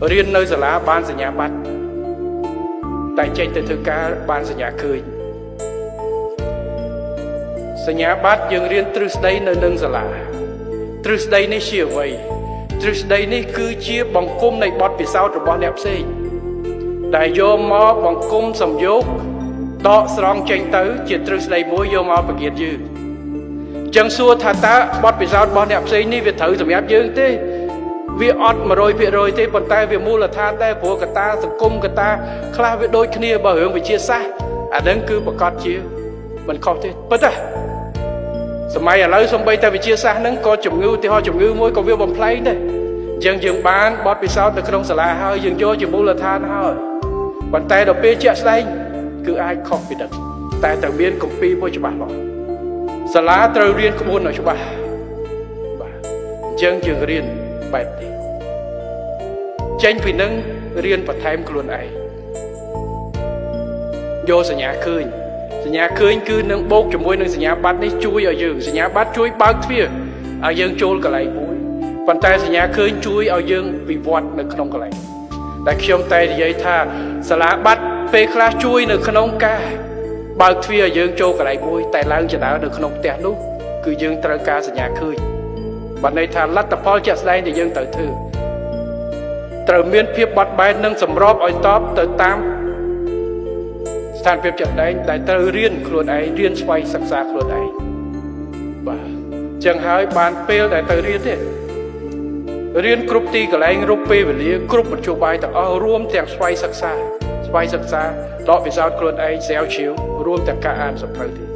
រៀននៅសាលាបានសញ្ញាបត្រតែចេញទៅធ្វើការបានសញ្ញាឃើញសញ្ញាបត្រយើងរៀនទ្រឹស្ដីនៅនឹងសាលាទ្រឹស្ដីនេះជាអ្វីទ្រឹស្ដីនេះគឺជាបង្គំនៃបទពិសោធន៍របស់អ្នកផ្សេងដែលយកមកបង្គំសំយោគដកស្រង់ចេញទៅជាទ្រឹស្ដីមួយយកមកបង្រៀនយើងចឹងសួរថាតើបទពិសោធន៍របស់អ្នកផ្សេងនេះវាត្រូវសម្រាប់យើងទេវាអត់ 100% ទេប៉ុន្តែវាមូលដ្ឋានដែរព្រោះកត្តាសង្គមកត្តាខ្លះវាដូចគ្នាបើរឿងវិទ្យាសាស្ត្រអានឹងគឺប្រកាសជាមិនខុសទេប៉ុន្តែសម័យឥឡូវសំបីតែវិទ្យាសាស្ត្រហ្នឹងក៏ជំងឺឧទាហរណ៍ជំងឺមួយក៏វាបំផ្លែងដែរអញ្ចឹងយើងបានបទពិសោធន៍នៅក្នុងសាលាហើយយើងយកជាមូលដ្ឋានហើយប៉ុន្តែដល់ពេលជាក់ស្ដែងគឺអាចខុសពីនេះតែត្រូវមានគម្ពីរមួយច្បាស់លាស់សាលាត្រូវរៀនក្បួនឲ្យច្បាស់បាទអញ្ចឹងយើងរៀនបែបនេះចេញពីនឹងរៀនបន្ថែមខ្លួនឯងយកសញ្ញាឃើញសញ្ញាឃើញគឺនឹងបូកជាមួយនឹងសញ្ញាបត្រនេះជួយឲ្យយើងសញ្ញាបត្រជួយបើកទ្វារឲ្យយើងចូលកន្លែងមួយប៉ុន្តែសញ្ញាឃើញជួយឲ្យយើងវិវត្តនៅក្នុងកន្លែងដែលខ្ញុំតែនិយាយថាសាលាបត្រពេលខ្លះជួយនៅក្នុងការបើកទ្វារឲ្យយើងចូលកន្លែងមួយតែឡើងចដើនៅក្នុងផ្ទះនោះគឺយើងត្រូវការសញ្ញាឃើញបានន័យថាលទ្ធផលជាក់ស្ដែងដែលយើងត្រូវធ្វើត្រូវមានភាពបត់បែននិងសម្របឲ្យតបទៅតាមស្ថានភាពជាក់ស្ដែងដែលត្រូវរៀនខ្លួនឯងរៀនស្វ័យសិក្សាខ្លួនឯងបាទចឹងហើយបានពេលដែលទៅរៀនទេរៀនគ្រប់ទីកន្លែងគ្រប់ពេលវេលាគ្រប់មធ្យោបាយទាំងអស់រួមទាំងស្វ័យសិក្សាដកពិសោធន៍ខ្លួនឯងស្រាវជ្រាវរួមទាំងការអានសៀវភៅទៀត